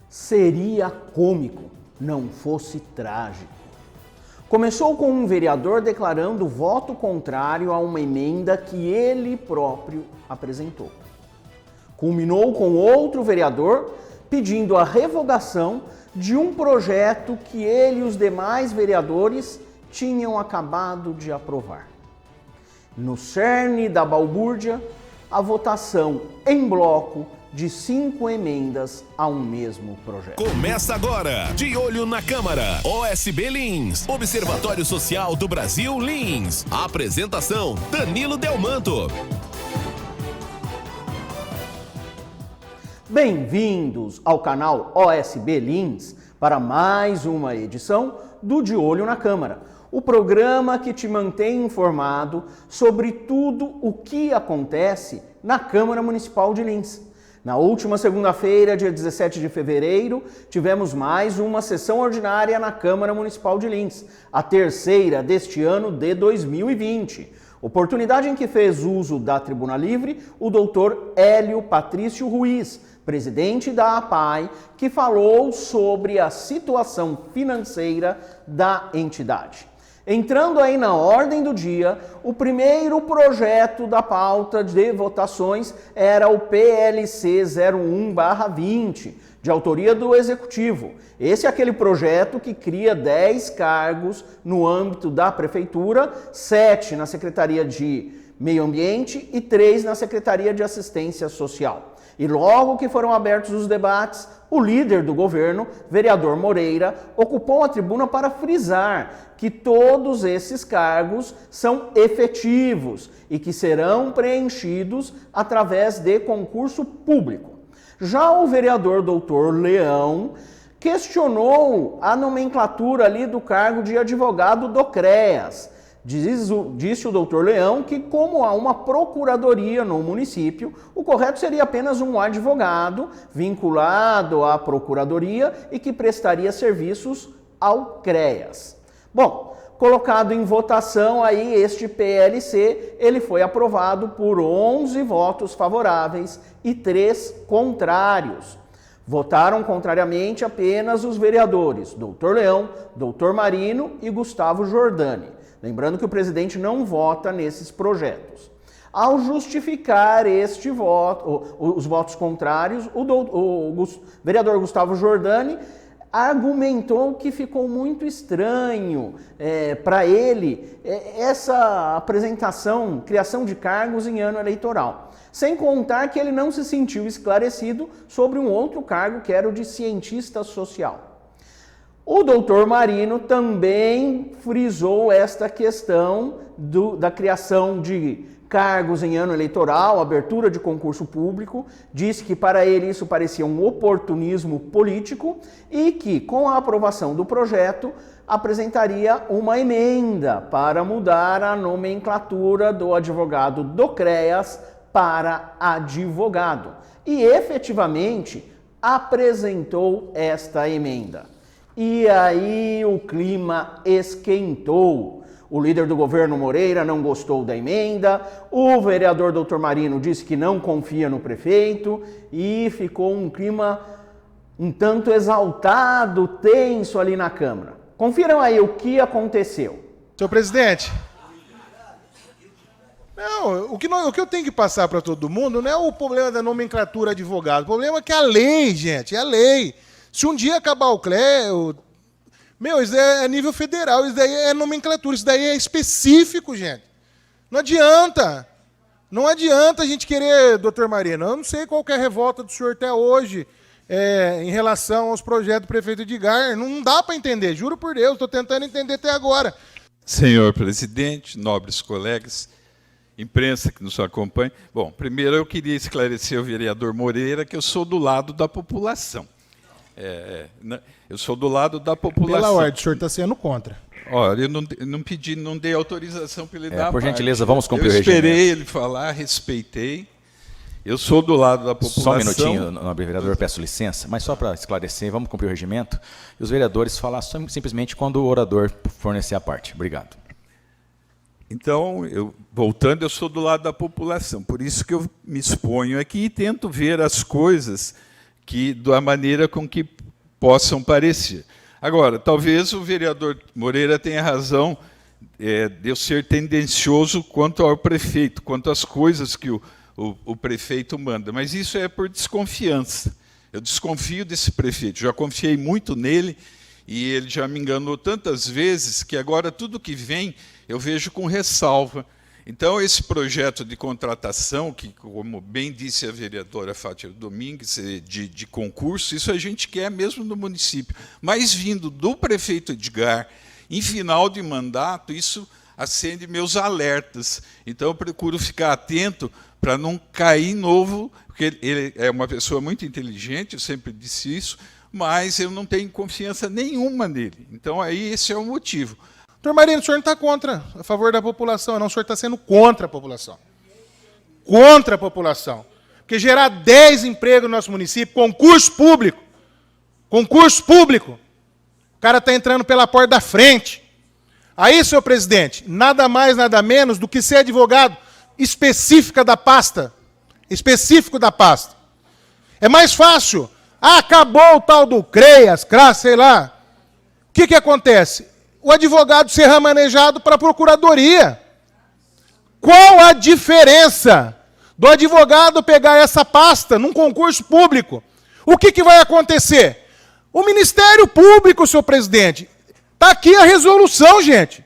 Seria cômico, não fosse trágico. Começou com um vereador declarando voto contrário a uma emenda que ele próprio apresentou. Culminou com outro vereador pedindo a revogação de um projeto que ele e os demais vereadores tinham acabado de aprovar. No cerne da balbúrdia, a votação em bloco de 5 emendas a um mesmo projeto. Começa agora, De Olho na Câmara, OSB Lins, Observatório Social do Brasil Lins. Apresentação, Danilo Delmanto. Bem-vindos ao canal OSB Lins para mais uma edição do De Olho na Câmara, o programa que te mantém informado sobre tudo o que acontece na Câmara Municipal de Lins. Na última segunda-feira, dia 17 de fevereiro, tivemos mais uma sessão ordinária na Câmara Municipal de Lins, a terceira deste ano de 2020. Oportunidade em que fez uso da tribuna livre o doutor Hélio Patrício Ruiz, presidente da APAI, que falou sobre a situação financeira da entidade. Entrando aí na ordem do dia, o primeiro projeto da pauta de votações era o PLC 01/20, de autoria do Executivo. Esse é aquele projeto que cria 10 cargos no âmbito da Prefeitura, 7 na Secretaria de Meio Ambiente e 3 na Secretaria de Assistência Social. E logo que foram abertos os debates, o líder do governo, vereador Moreira, ocupou a tribuna para frisar que todos esses cargos são efetivos e que serão preenchidos através de concurso público. Já o vereador doutor Leão questionou a nomenclatura ali do cargo de advogado do CREAS. Disse o doutor Leão que, como há uma procuradoria no município, o correto seria apenas um advogado vinculado à procuradoria e que prestaria serviços ao CREAS. Bom, colocado em votação aí este PLC, ele foi aprovado por 11 votos favoráveis e 3 contrários. Votaram contrariamente apenas os vereadores Dr. Leão, Dr. Marino e Gustavo Giordani. Lembrando que o presidente não vota nesses projetos. Ao justificar este voto, os votos contrários, o vereador Gustavo Giordani argumentou que ficou muito estranho para ele essa apresentação, criação de cargos em ano eleitoral. Sem contar que ele não se sentiu esclarecido sobre um outro cargo que era o de cientista social. O doutor Marino também frisou esta questão da criação de cargos em ano eleitoral, abertura de concurso público, disse que para ele isso parecia um oportunismo político e que, com a aprovação do projeto, apresentaria uma emenda para mudar a nomenclatura do advogado do CREAS para advogado. E efetivamente apresentou esta emenda. E aí o clima esquentou. O líder do governo Moreira não gostou da emenda, o vereador Dr. Marino disse que não confia no prefeito e ficou um clima um tanto exaltado, tenso ali na Câmara. Confiram aí o que aconteceu. Senhor presidente, não, o que eu tenho que passar para todo mundo não é o problema da nomenclatura advogado, o problema é que a lei, gente, é a lei. Se um dia acabar o CREA, isso daí é nível federal, isso daí é nomenclatura, isso daí é específico, gente. Não adianta. Não adianta a gente querer, doutor Marino, eu não sei qual que é a revolta do senhor até hoje em relação aos projetos do prefeito Edgar. Não dá para entender, juro por Deus, estou tentando entender até agora. Senhor presidente, nobres colegas, imprensa que nos acompanha. Bom, primeiro eu queria esclarecer ao vereador Moreira que eu sou do lado da população. Eu sou do lado da população. Pela ordem, o senhor está sendo contra. Olha, eu não dei autorização para ele dar. Por gentileza, vamos cumprir o regimento. Eu esperei regimento. ele falar, respeitei. Eu sou do lado da população. Só um minutinho, nobre vereador, peço licença, mas só para esclarecer, vamos cumprir o regimento e os vereadores falar simplesmente quando o orador fornecer a parte. Obrigado. Então, voltando, eu sou do lado da população, por isso que eu me exponho aqui e tento ver as coisas da maneira com que possam parecer. Agora, talvez o vereador Moreira tenha razão de eu ser tendencioso quanto ao prefeito, quanto às coisas que o prefeito manda, mas isso é por desconfiança. Eu desconfio desse prefeito, já confiei muito nele, e ele já me enganou tantas vezes que agora tudo que vem eu vejo com ressalva. Então, esse projeto de contratação, que, como bem disse a vereadora Fátima Domingues, de concurso, isso a gente quer mesmo no município. Mas, vindo do prefeito Edgar, em final de mandato, isso acende meus alertas. Então, eu procuro ficar atento para não cair novo, porque ele é uma pessoa muito inteligente, eu sempre disse isso, mas eu não tenho confiança nenhuma nele. Então, aí esse é o motivo. Doutor Marino, o senhor não está contra, a favor da população, não. O senhor está sendo contra a população. Contra a população. Porque gerar 10 empregos no nosso município, concurso público. Concurso público. O cara está entrando pela porta da frente. Aí, senhor presidente, nada mais, nada menos do que ser advogado específico da pasta. Específico da pasta. É mais fácil. Ah, acabou o tal do CREAS, CRAS, sei lá. O que acontece? O advogado ser remanejado para a procuradoria. Qual a diferença do advogado pegar essa pasta num concurso público? O que vai acontecer? O Ministério Público, senhor presidente, está aqui a resolução, gente.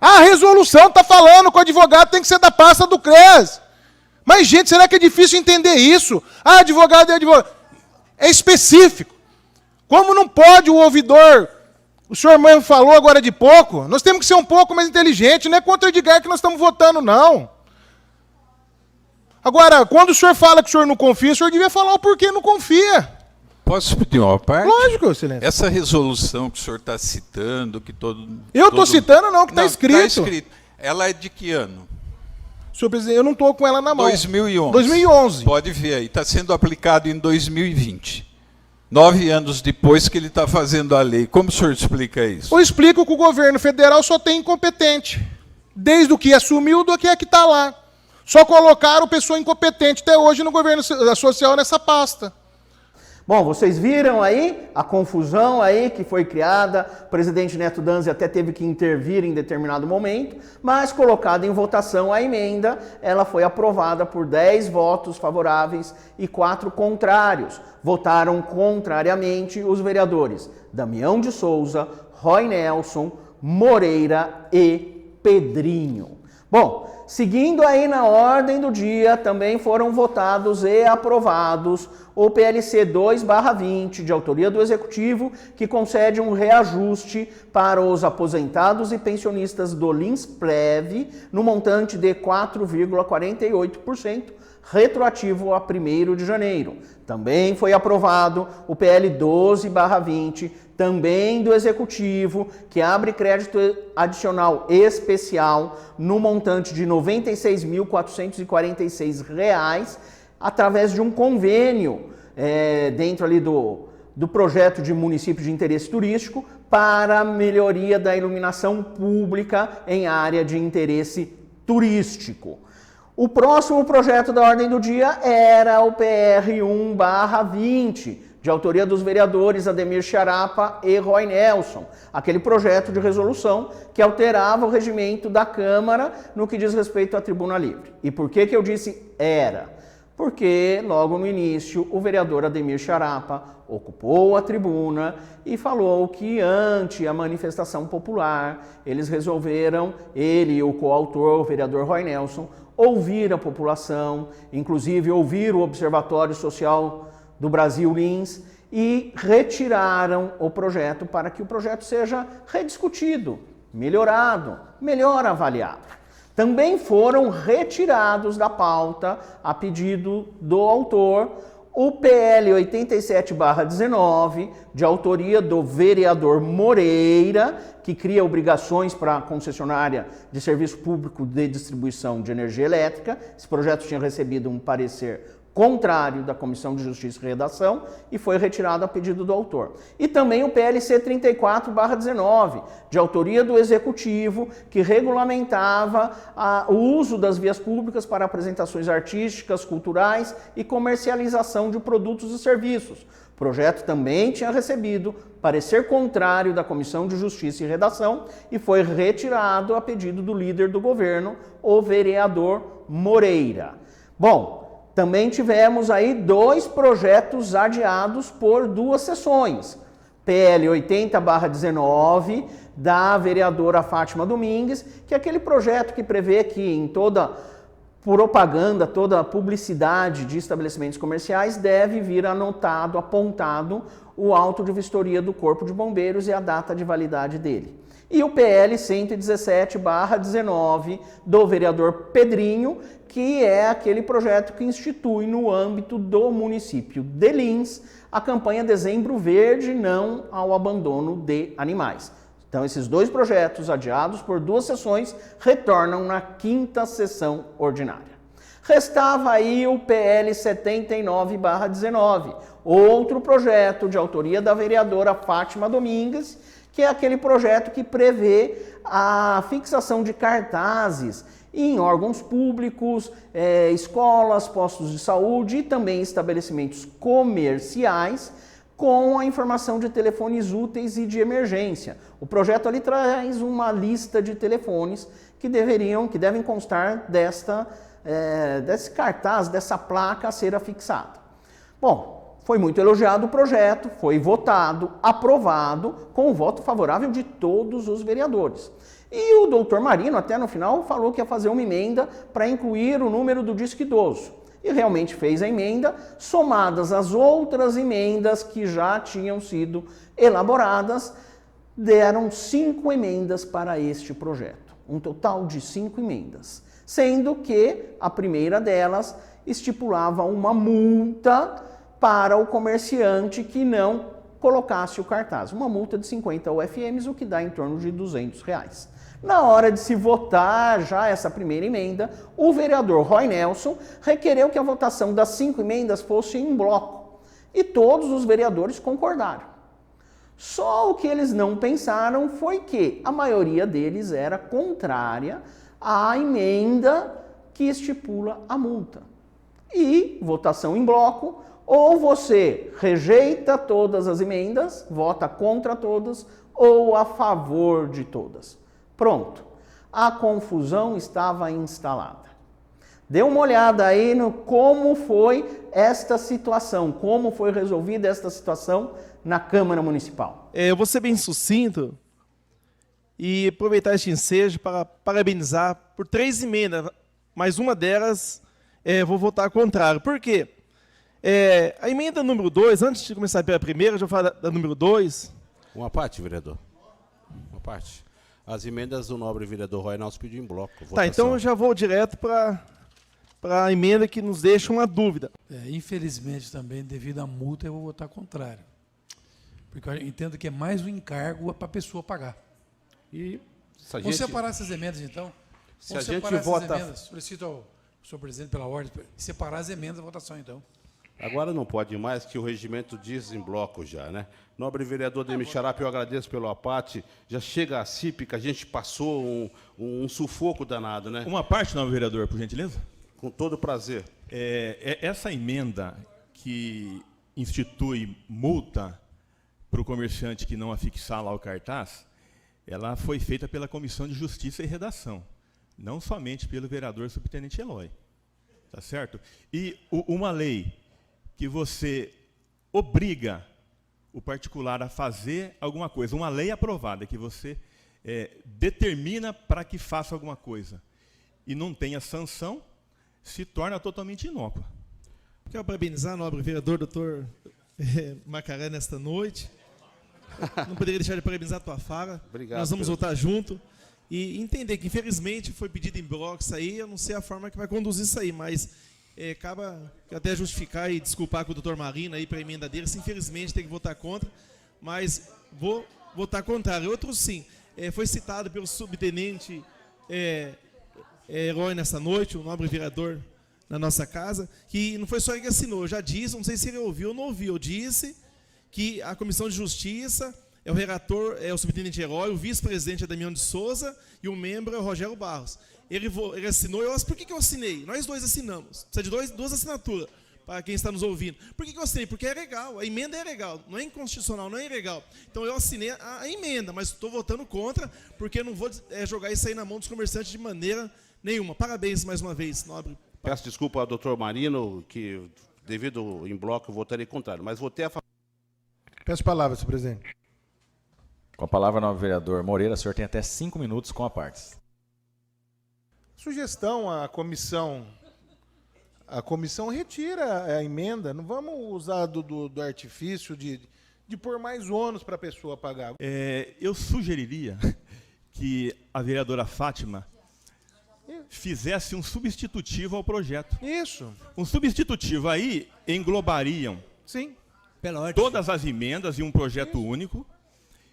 A resolução está falando que o advogado tem que ser da pasta do CREAS. Mas, gente, será que é difícil entender isso? Ah, advogado é advogado. É específico. Como não pode o ouvidor... O senhor mesmo falou agora de pouco, nós temos que ser um pouco mais inteligentes, não é contra o Edgar que nós estamos votando, não. Agora, quando o senhor fala que o senhor não confia, o senhor devia falar o porquê não confia. Posso pedir uma parte? Lógico, excelência. Essa resolução que o senhor está citando, que todo... Eu estou citando não, que está escrito. Está escrito. Ela é de que ano? Senhor presidente, eu não estou com ela na mão. 2011. 2011. Pode ver aí, está sendo aplicado em 2020. 9 anos depois que ele está fazendo a lei. Como o senhor explica isso? Eu explico que o governo federal só tem incompetente. Desde o que assumiu do que é que está lá. Só colocaram pessoa incompetente até hoje no governo social nessa pasta. Bom, vocês viram aí a confusão aí que foi criada, o presidente Neto Danzi até teve que intervir em determinado momento, mas colocada em votação a emenda, ela foi aprovada por 10 votos favoráveis e 4 contrários. Votaram contrariamente os vereadores Damião de Souza, Roy Nelson, Moreira e Pedrinho. Bom, seguindo aí na ordem do dia, também foram votados e aprovados o PLC 2/20, de autoria do Executivo, que concede um reajuste para os aposentados e pensionistas do Linsprev no montante de 4,48%, retroativo a 1º de janeiro. Também foi aprovado o PL 12/20, também do Executivo, que abre crédito adicional especial no montante de R$ 96.446, através de um convênio dentro ali do projeto de município de interesse turístico para a melhoria da iluminação pública em área de interesse turístico. O próximo projeto da ordem do dia era o PR 1/20, de autoria dos vereadores Ademir Charapa e Roy Nelson, aquele projeto de resolução que alterava o regimento da Câmara no que diz respeito à tribuna livre. E por que eu disse era? Porque logo no início o vereador Ademir Charapa ocupou a tribuna e falou que ante a manifestação popular eles resolveram, ele e o coautor, o vereador Roy Nelson, ouvir a população, inclusive ouvir o Observatório Social do Brasil Lins, e retiraram o projeto para que o projeto seja rediscutido, melhorado, melhor avaliado. Também foram retirados da pauta, a pedido do autor, o PL 87/19, de autoria do vereador Moreira, que cria obrigações para a concessionária de serviço público de distribuição de energia elétrica. Esse projeto tinha recebido um parecer contrário da Comissão de Justiça e Redação e foi retirado a pedido do autor. E também o PLC 34/19, de autoria do Executivo, que regulamentava o uso das vias públicas para apresentações artísticas, culturais e comercialização de produtos e serviços. O projeto também tinha recebido parecer contrário da Comissão de Justiça e Redação e foi retirado a pedido do líder do governo, o vereador Moreira. Bom, também tivemos aí 2 projetos adiados por 2 sessões. PL 80/19, da vereadora Fátima Domingues, que é aquele projeto que prevê que em toda propaganda, toda publicidade de estabelecimentos comerciais deve vir anotado, apontado o auto de vistoria do Corpo de Bombeiros e a data de validade dele. E o PL 117/19 do vereador Pedrinho, que é aquele projeto que institui no âmbito do município de Lins a campanha Dezembro Verde, não ao abandono de animais. Então, esses 2 projetos, adiados por 2 sessões, retornam na 5ª sessão ordinária. Restava aí o PL 79/19, outro projeto de autoria da vereadora Fátima Domingues, que é aquele projeto que prevê a fixação de cartazes em órgãos públicos, escolas, postos de saúde e também estabelecimentos comerciais com a informação de telefones úteis e de emergência. O projeto ali traz uma lista de telefones que devem constar desse cartaz, dessa placa a ser afixada. Bom, foi muito elogiado o projeto, foi votado, aprovado, com o voto favorável de todos os vereadores. E o doutor Marino, até no final, falou que ia fazer uma emenda para incluir o número do disco idoso. E realmente fez a emenda, somadas às outras emendas que já tinham sido elaboradas, deram 5 emendas para este projeto. Um total de 5 emendas. Sendo que a primeira delas estipulava uma multa para o comerciante que não colocasse o cartaz. Uma multa de 50 UFMs, o que dá em torno de R$200. Na hora de se votar já essa primeira emenda, o vereador Roy Nelson requereu que a votação das 5 emendas fosse em bloco. E todos os vereadores concordaram. Só o que eles não pensaram foi que a maioria deles era contrária à emenda que estipula a multa. E votação em bloco, ou você rejeita todas as emendas, vota contra todas, ou a favor de todas. Pronto, a confusão estava instalada. Dê uma olhada aí no como foi esta situação, como foi resolvida esta situação na Câmara Municipal. Eu vou ser bem sucinto e aproveitar este ensejo para parabenizar por 3 emendas, mas uma delas vou votar contrário. Por quê? A emenda número 2, antes de começar pela primeira, eu já vou falar da número 2. Uma parte, vereador. Uma parte. As emendas do nobre vereador Roy Nelson pediu em bloco. Votação. Tá, então eu já vou direto para a emenda que nos deixa uma dúvida. Infelizmente também, devido à multa, eu vou votar contrário. Porque eu entendo que é mais um encargo para a pessoa pagar. E se a Vamos gente, separar essas emendas, então? se a gente vota... Solicito ao senhor presidente, pela ordem, separar as emendas da votação, então. Agora não pode mais, que o regimento diz em bloco já, né? Nobre vereador Demir Xarapa, eu agradeço pelo apate. Já chega a CIP, que a gente passou um sufoco danado, né? Uma parte, nobre vereador, por gentileza? Com todo prazer. Essa emenda que institui multa para o comerciante que não afixar lá o cartaz, ela foi feita pela Comissão de Justiça e Redação, não somente pelo vereador subtenente Eloy. Tá certo? E uma lei que você obriga o particular a fazer alguma coisa, uma lei aprovada que você determina para que faça alguma coisa e não tenha sanção, se torna totalmente inócua. Quero parabenizar o nobre vereador, doutor Macaré, nesta noite. Não poderia deixar de parabenizar a tua fala. Obrigado. Nós vamos votar junto e entender que, infelizmente, foi pedido em bloco isso aí. Eu não sei a forma que vai conduzir isso aí, mas acaba até justificar e desculpar com o doutor Marino aí para a emenda dele. Se, infelizmente, tem que votar contra, mas vou votar contrário. Outro, sim, foi citado pelo subtenente Eloy nessa noite, o nobre vereador na nossa casa, que não foi só ele que assinou, eu já disse, não sei se ele ouviu ou não ouviu, eu disse que a Comissão de Justiça, o relator é o subtenente Herói, o vice-presidente é Damião de Souza e o membro é o Rogério Barros. Ele assinou, por que eu assinei? Nós dois assinamos, precisa de duas assinaturas, para quem está nos ouvindo. Por que eu assinei? Porque é legal, a emenda é legal, não é inconstitucional, não é ilegal. Então eu assinei a emenda, mas estou votando contra, porque não vou jogar isso aí na mão dos comerciantes de maneira nenhuma. Parabéns mais uma vez, nobre. Peço desculpa ao doutor Marino, que devido em bloco eu votarei contrário, mas votei a favor. Peço palavra, senhor presidente. Com a palavra, nobre vereador Moreira, o senhor tem até 5 minutos com a partes. Sugestão à comissão. A comissão retira a emenda. Não vamos usar do artifício de pôr mais ônus para a pessoa pagar. Eu sugeriria que a vereadora Fátima fizesse um substitutivo ao projeto. Isso. Um substitutivo aí englobariam Sim. todas as emendas em um projeto único,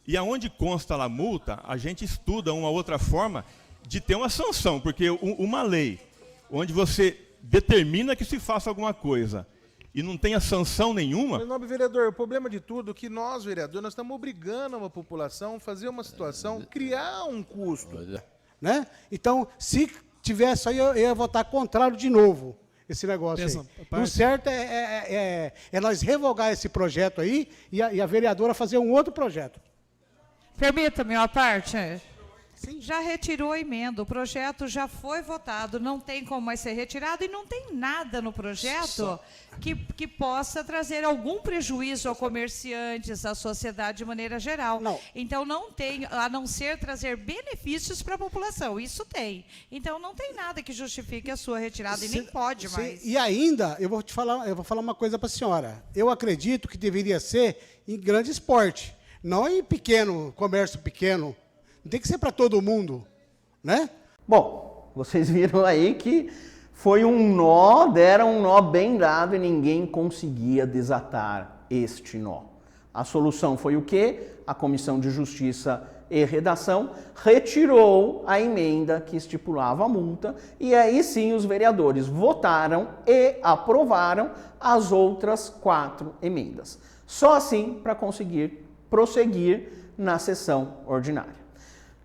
e aonde consta lá a multa, a gente estuda uma outra forma de ter uma sanção, porque uma lei onde você determina que se faça alguma coisa e não tenha sanção nenhuma... Mas, nobre vereador, o problema de tudo é que nós, vereadores, nós estamos obrigando a população a fazer uma situação, criar um custo. Né? Então, se tivesse aí, eu ia votar contrário de novo, esse negócio aí. O certo é nós revogar esse projeto aí e a vereadora fazer um outro projeto. Permita-me uma parte. Sim. Já retirou a emenda, o projeto já foi votado, não tem como mais ser retirado e não tem nada no projeto que possa trazer algum prejuízo ao comerciantes, à sociedade de maneira geral. Não. Então não tem, a não ser trazer benefícios para a população, isso tem. Então não tem nada que justifique a sua retirada e nem pode mais. E ainda, eu vou falar uma coisa para a senhora. Eu acredito que deveria ser em grande esporte, não em pequeno, comércio pequeno. Não tem que ser para todo mundo, né? Bom, vocês viram aí que foi um nó, deram um nó bem dado e ninguém conseguia desatar este nó. A solução foi o quê? A Comissão de Justiça e Redação retirou a emenda que estipulava a multa e aí sim os vereadores votaram e aprovaram as outras 4 emendas. Só assim para conseguir prosseguir na sessão ordinária.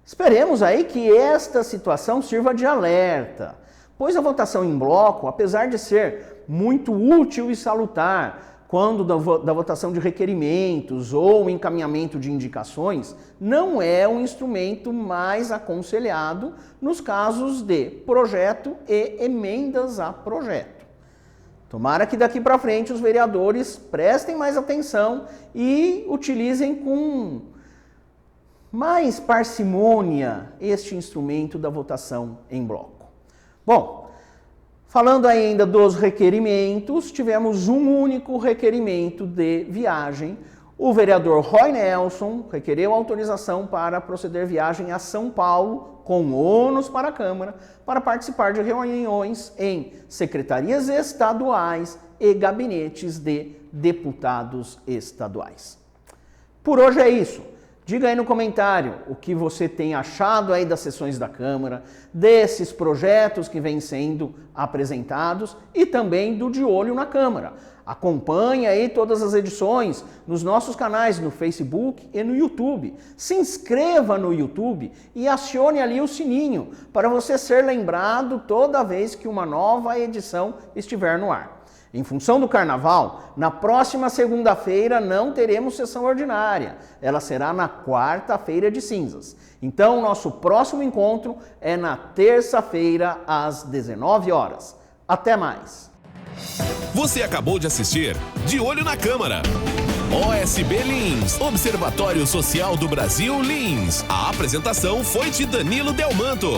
Esperemos aí que esta situação sirva de alerta, pois a votação em bloco, apesar de ser muito útil e salutar, quando da votação de requerimentos ou encaminhamento de indicações, não é um instrumento mais aconselhado nos casos de projeto e emendas a projeto. Tomara que daqui para frente os vereadores prestem mais atenção e utilizem com mais parcimônia este instrumento da votação em bloco. Bom, falando ainda dos requerimentos, tivemos um único requerimento de viagem. O vereador Roy Nelson requereu autorização para proceder viagem a São Paulo com ônus para a Câmara para participar de reuniões em secretarias estaduais e gabinetes de deputados estaduais. Por hoje é isso. Diga aí no comentário o que você tem achado aí das sessões da Câmara, desses projetos que vêm sendo apresentados e também do De Olho na Câmara. Acompanhe aí todas as edições nos nossos canais no Facebook e no YouTube. Se inscreva no YouTube e acione ali o sininho para você ser lembrado toda vez que uma nova edição estiver no ar. Em função do carnaval, na próxima segunda-feira não teremos sessão ordinária. Ela será na quarta-feira de cinzas. Então, nosso próximo encontro é na terça-feira, às 19 horas. Até mais! Você acabou de assistir De Olho na Câmara. OSB Lins, Observatório Social do Brasil Lins. A apresentação foi de Danilo Delmanto.